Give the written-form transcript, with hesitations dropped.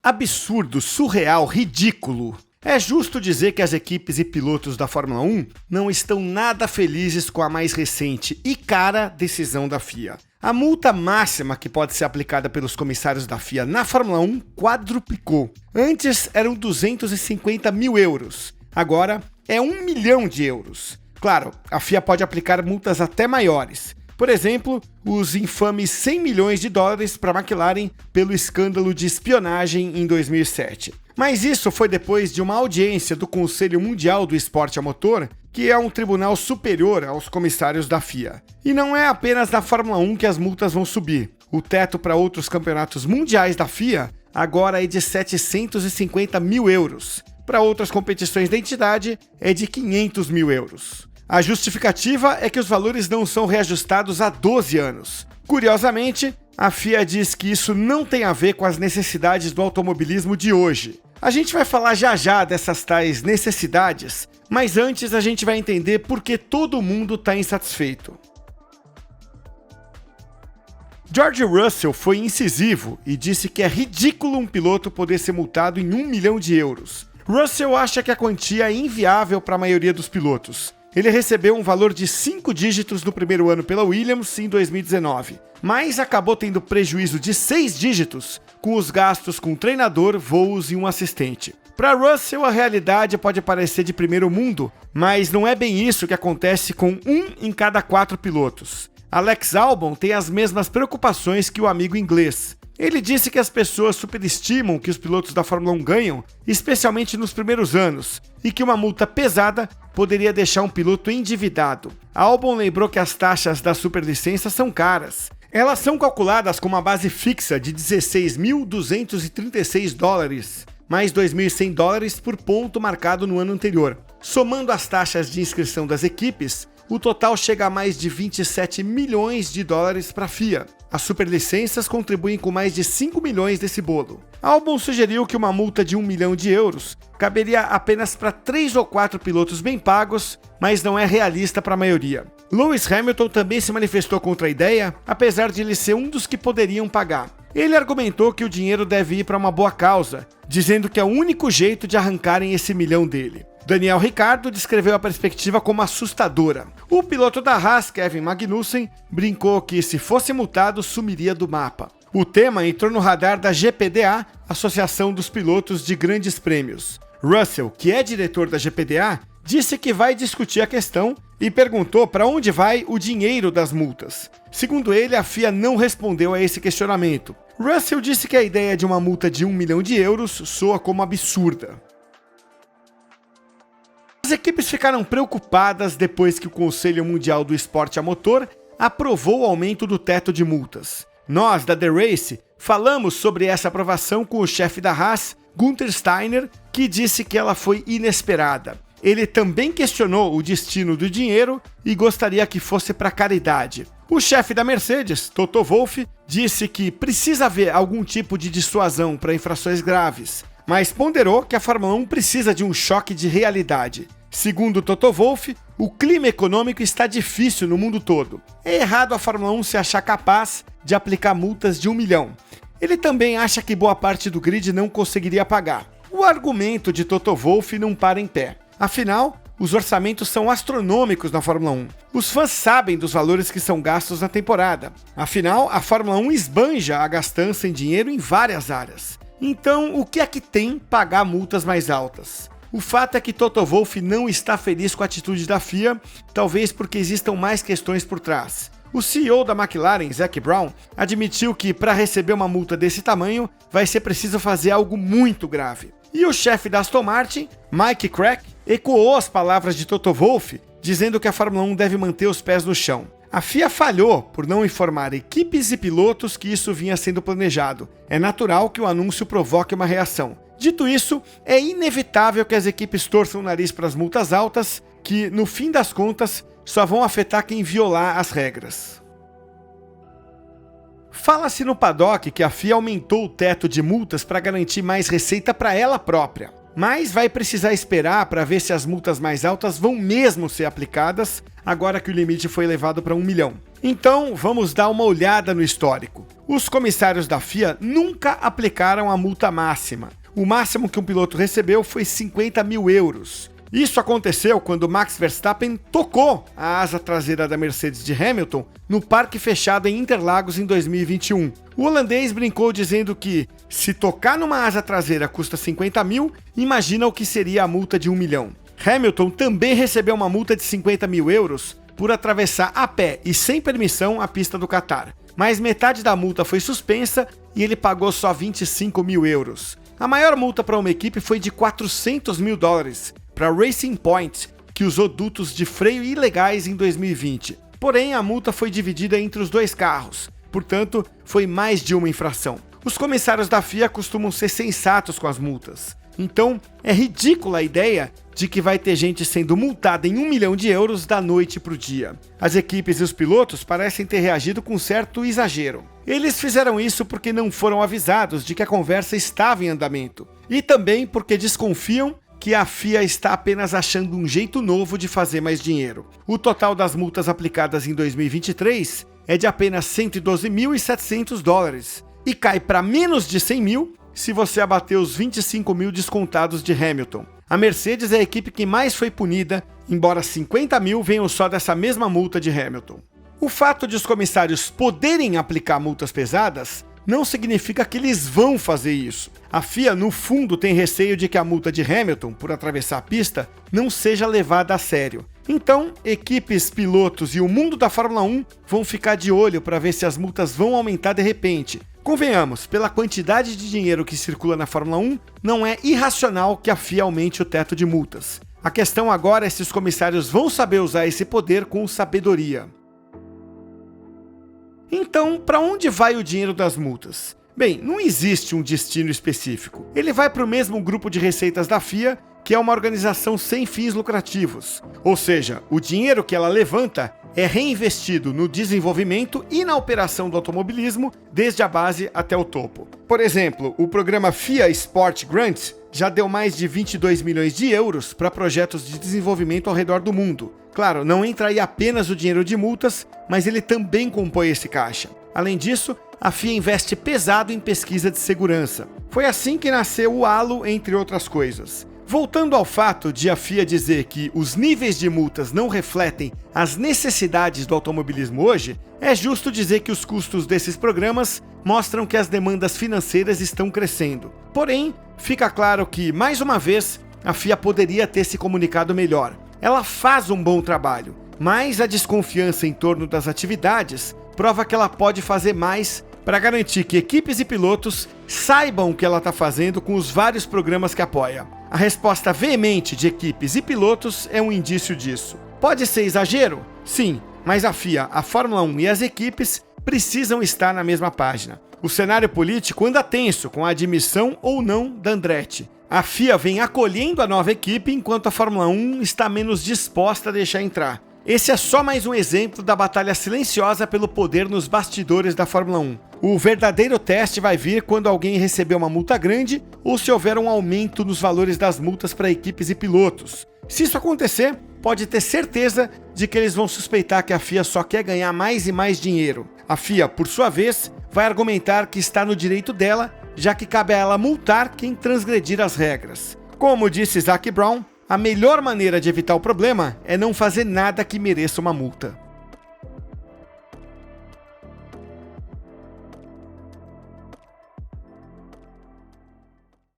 Absurdo, surreal, ridículo. É justo dizer que as equipes e pilotos da Fórmula 1 não estão nada felizes com a mais recente e cara decisão da FIA. A multa máxima que pode ser aplicada pelos comissários da FIA na Fórmula 1 quadruplicou. Antes eram 250 mil euros, agora é 1 milhão de euros. Claro, a FIA pode aplicar multas até maiores. Por exemplo, os infames 100 milhões de dólares para a McLaren pelo escândalo de espionagem em 2007. Mas isso foi depois de uma audiência do Conselho Mundial do Esporte a Motor, que é um tribunal superior aos comissários da FIA. E não é apenas na Fórmula 1 que as multas vão subir. O teto para outros campeonatos mundiais da FIA agora é de 750 mil euros. Para outras competições da entidade, é de 500 mil euros. A justificativa é que os valores não são reajustados há 12 anos. Curiosamente, a FIA diz que isso não tem a ver com as necessidades do automobilismo de hoje. A gente vai falar já dessas tais necessidades, mas antes a gente vai entender por que todo mundo está insatisfeito. George Russell foi incisivo e disse que é ridículo um piloto poder ser multado em 1 milhão de euros. Russell acha que a quantia é inviável para a maioria dos pilotos. Ele recebeu um valor de 5 dígitos no primeiro ano pela Williams em 2019, mas acabou tendo prejuízo de 6 dígitos com os gastos com treinador, voos e um assistente. Para Russell, a realidade pode parecer de primeiro mundo, mas não é bem isso que acontece com 1 em cada 4 pilotos. Alex Albon tem as mesmas preocupações que o amigo inglês. Ele disse que as pessoas superestimam o que os pilotos da Fórmula 1 ganham, especialmente nos primeiros anos, e que uma multa pesada poderia deixar um piloto endividado. Albon lembrou que as taxas da superlicença são caras. Elas são calculadas com uma base fixa de 16.236 dólares, mais 2.100 dólares por ponto marcado no ano anterior. Somando as taxas de inscrição das equipes, o total chega a mais de 27 milhões de dólares para a FIA. As superlicenças contribuem com mais de 5 milhões desse bolo. Albon sugeriu que uma multa de 1 milhão de euros caberia apenas para 3 ou 4 pilotos bem pagos, mas não é realista para a maioria. Lewis Hamilton também se manifestou contra a ideia, apesar de ele ser um dos que poderiam pagar. Ele argumentou que o dinheiro deve ir para uma boa causa, dizendo que é o único jeito de arrancarem esse milhão dele. Daniel Ricciardo descreveu a perspectiva como assustadora. O piloto da Haas, Kevin Magnussen, brincou que se fosse multado, sumiria do mapa. O tema entrou no radar da GPDA, Associação dos Pilotos de Grandes Prêmios. Russell, que é diretor da GPDA, disse que vai discutir a questão e perguntou para onde vai o dinheiro das multas. Segundo ele, a FIA não respondeu a esse questionamento. Russell disse que a ideia de uma multa de 1 milhão de euros soa como absurda. As equipes ficaram preocupadas depois que o Conselho Mundial do Esporte a Motor aprovou o aumento do teto de multas. Nós, da The Race, falamos sobre essa aprovação com o chefe da Haas, Günther Steiner, que disse que ela foi inesperada. Ele também questionou o destino do dinheiro e gostaria que fosse para caridade. O chefe da Mercedes, Toto Wolff, disse que precisa haver algum tipo de dissuasão para infrações graves, mas ponderou que a Fórmula 1 precisa de um choque de realidade. Segundo Toto Wolff, o clima econômico está difícil no mundo todo. É errado a Fórmula 1 se achar capaz de aplicar multas de 1 milhão. Ele também acha que boa parte do grid não conseguiria pagar. O argumento de Toto Wolff não para em pé. Afinal, os orçamentos são astronômicos na Fórmula 1. Os fãs sabem dos valores que são gastos na temporada. Afinal, a Fórmula 1 esbanja a gastança em dinheiro em várias áreas. Então, o que é que tem pagar multas mais altas? O fato é que Toto Wolff não está feliz com a atitude da FIA, talvez porque existam mais questões por trás. O CEO da McLaren, Zac Brown, admitiu que para receber uma multa desse tamanho vai ser preciso fazer algo muito grave. E o chefe da Aston Martin, Mike Crack, ecoou as palavras de Toto Wolff, dizendo que a Fórmula 1 deve manter os pés no chão. A FIA falhou por não informar equipes e pilotos que isso vinha sendo planejado. É natural que o anúncio provoque uma reação. Dito isso, é inevitável que as equipes torçam o nariz para as multas altas, que, no fim das contas, só vão afetar quem violar as regras. Fala-se no paddock que a FIA aumentou o teto de multas para garantir mais receita para ela própria. Mas vai precisar esperar para ver se as multas mais altas vão mesmo ser aplicadas, agora que o limite foi elevado para 1 milhão. Então, vamos dar uma olhada no histórico. Os comissários da FIA nunca aplicaram a multa máxima. O máximo que um piloto recebeu foi 50 mil euros. Isso aconteceu quando Max Verstappen tocou a asa traseira da Mercedes de Hamilton no parque fechado em Interlagos em 2021. O holandês brincou dizendo que, se tocar numa asa traseira custa 50 mil, imagina o que seria a multa de 1 milhão. Hamilton também recebeu uma multa de 50 mil euros por atravessar a pé e sem permissão a pista do Qatar. Mas metade da multa foi suspensa e ele pagou só 25 mil euros. A maior multa para uma equipe foi de 400 mil dólares, para Racing Point, que usou dutos de freio ilegais em 2020. Porém, a multa foi dividida entre os dois carros, portanto, foi mais de uma infração. Os comissários da FIA costumam ser sensatos com as multas. Então, é ridícula a ideia de que vai ter gente sendo multada em 1 milhão de euros da noite para o dia. As equipes e os pilotos parecem ter reagido com certo exagero. Eles fizeram isso porque não foram avisados de que a conversa estava em andamento. E também porque desconfiam que a FIA está apenas achando um jeito novo de fazer mais dinheiro. O total das multas aplicadas em 2023 é de apenas 112.700 dólares e cai para menos de 100 mil se você abater os 25 mil descontados de Hamilton. A Mercedes é a equipe que mais foi punida, embora 50 mil venham só dessa mesma multa de Hamilton. O fato de os comissários poderem aplicar multas pesadas não significa que eles vão fazer isso. A FIA, no fundo, tem receio de que a multa de Hamilton por atravessar a pista não seja levada a sério. Então, equipes, pilotos e o mundo da Fórmula 1 vão ficar de olho para ver se as multas vão aumentar de repente. Convenhamos, pela quantidade de dinheiro que circula na Fórmula 1, não é irracional que a FIA aumente o teto de multas. A questão agora é se os comissários vão saber usar esse poder com sabedoria. Então, para onde vai o dinheiro das multas? Bem, não existe um destino específico. Ele vai para o mesmo grupo de receitas da FIA, que é uma organização sem fins lucrativos. Ou seja, o dinheiro que ela levanta é reinvestido no desenvolvimento e na operação do automobilismo, desde a base até o topo. Por exemplo, o programa FIA Sport Grants já deu mais de 22 milhões de euros para projetos de desenvolvimento ao redor do mundo. Claro, não entra aí apenas o dinheiro de multas, mas ele também compõe esse caixa. Além disso, a FIA investe pesado em pesquisa de segurança. Foi assim que nasceu o Halo, entre outras coisas. Voltando ao fato de a FIA dizer que os níveis de multas não refletem as necessidades do automobilismo hoje, é justo dizer que os custos desses programas mostram que as demandas financeiras estão crescendo. Porém, fica claro que, mais uma vez, a FIA poderia ter se comunicado melhor. Ela faz um bom trabalho, mas a desconfiança em torno das atividades prova que ela pode fazer mais para garantir que equipes e pilotos saibam o que ela está fazendo com os vários programas que apoia. A resposta veemente de equipes e pilotos é um indício disso. Pode ser exagero? Sim, mas a FIA, a Fórmula 1 e as equipes precisam estar na mesma página. O cenário político anda tenso com a admissão ou não da Andretti. A FIA vem acolhendo a nova equipe enquanto a Fórmula 1 está menos disposta a deixar entrar. Esse é só mais um exemplo da batalha silenciosa pelo poder nos bastidores da Fórmula 1. O verdadeiro teste vai vir quando alguém receber uma multa grande ou se houver um aumento nos valores das multas para equipes e pilotos. Se isso acontecer, pode ter certeza de que eles vão suspeitar que a FIA só quer ganhar mais e mais dinheiro. A FIA, por sua vez, vai argumentar que está no direito dela, já que cabe a ela multar quem transgredir as regras. Como disse Zac Brown, a melhor maneira de evitar o problema é não fazer nada que mereça uma multa.